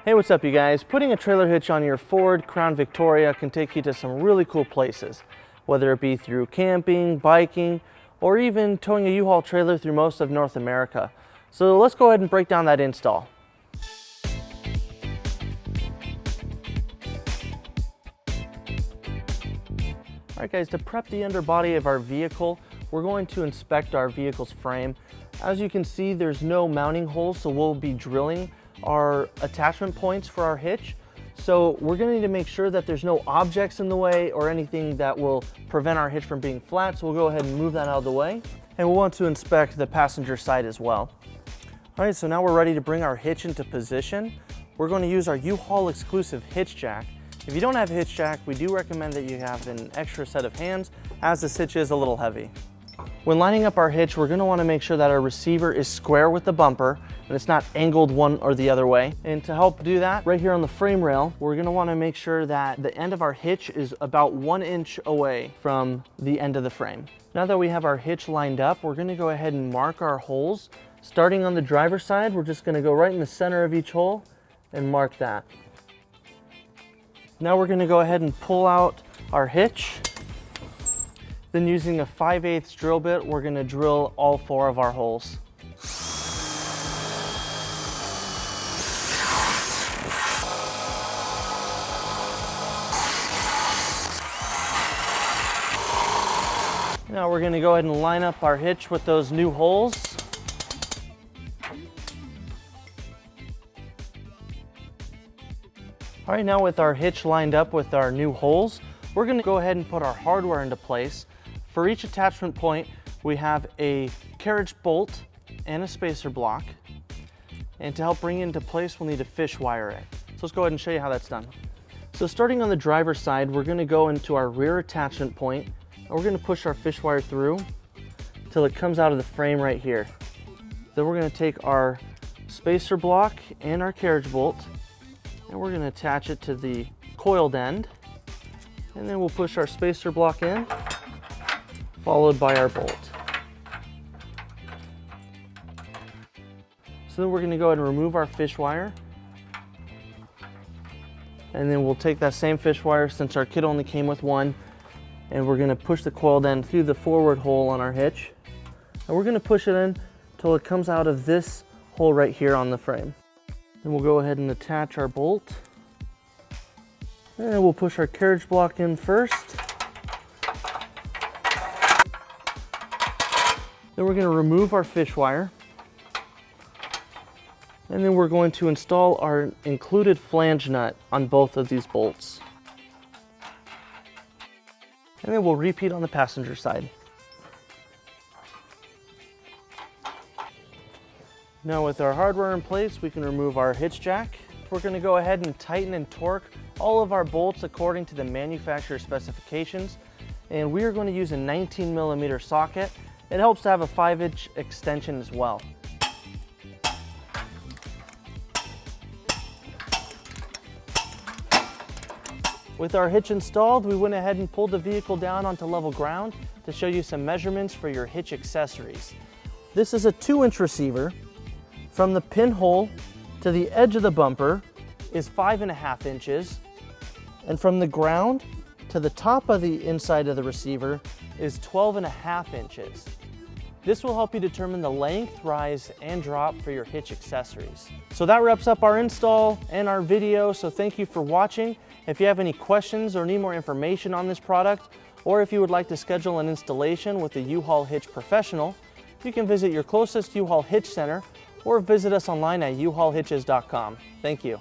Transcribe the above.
Hey, what's up you guys? Putting a trailer hitch on your Ford Crown Victoria can take you to some really cool places, whether it be through camping, biking, or even towing a U-Haul trailer through most of North America. So let's go ahead and break down that install. Alright guys, to prep the underbody of our vehicle, we're going to inspect our vehicle's frame. As you can see, there's no mounting holes, so we'll be drilling our attachment points for our hitch. So we're going to need to make sure that there's no objects in the way or anything that will prevent our hitch from being flat. So we'll go ahead and move that out of the way. And we'll want to inspect the passenger side as well. All right, so now we're ready to bring our hitch into position. We're going to use our U-Haul exclusive hitch jack. If you don't have a hitch jack, we do recommend that you have an extra set of hands, as this hitch is a little heavy. When lining up our hitch, we're going to want to make sure that our receiver is square with the bumper and it's not angled one or the other way. And to help do that, right here on the frame rail, we're going to want to make sure that the end of our hitch is about 1 inch away from the end of the frame. Now that we have our hitch lined up, we're going to go ahead and mark our holes. Starting on the driver's side, we're just going to go right in the center of each hole and mark that. Now we're going to go ahead and pull out our hitch. Then using a 5/8 drill bit, we're going to drill all 4 of our holes. Now we're going to go ahead and line up our hitch with those new holes. All right, now with our hitch lined up with our new holes, we're going to go ahead and put our hardware into place. For each attachment point, we have a carriage bolt and a spacer block. And to help bring it into place, we'll need to fish wire it. So let's go ahead and show you how that's done. So starting on the driver's side, we're going to go into our rear attachment point, and we're going to push our fish wire through till it comes out of the frame right here. Then we're going to take our spacer block and our carriage bolt, and we're going to attach it to the coiled end. And then we'll push our spacer block in, followed by our bolt. So then we're going to go ahead and remove our fish wire. And then we'll take that same fish wire, since our kit only came with one, and we're going to push the coiled end through the forward hole on our hitch. And we're going to push it in until it comes out of this hole right here on the frame. Then we'll go ahead and attach our bolt. And we'll push our carriage block in first. Then we're going to remove our fish wire. And then we're going to install our included flange nut on both of these bolts. And then we'll repeat on the passenger side. Now with our hardware in place, we can remove our hitch jack. We're going to go ahead and tighten and torque all of our bolts according to the manufacturer specifications. And we are going to use a 19mm socket. It helps to have a 5-inch extension as well. With our hitch installed, we went ahead and pulled the vehicle down onto level ground to show you some measurements for your hitch accessories. This is a 2-inch receiver. From the pinhole to the edge of the bumper is 5.5 inches, and from the ground to the top of the inside of the receiver is 12.5 inches. This will help you determine the length, rise, and drop for your hitch accessories. So that wraps up our install and our video, so thank you for watching. If you have any questions or need more information on this product, or if you would like to schedule an installation with a U-Haul Hitch professional, you can visit your closest U-Haul Hitch center or visit us online at uhaulhitches.com. Thank you.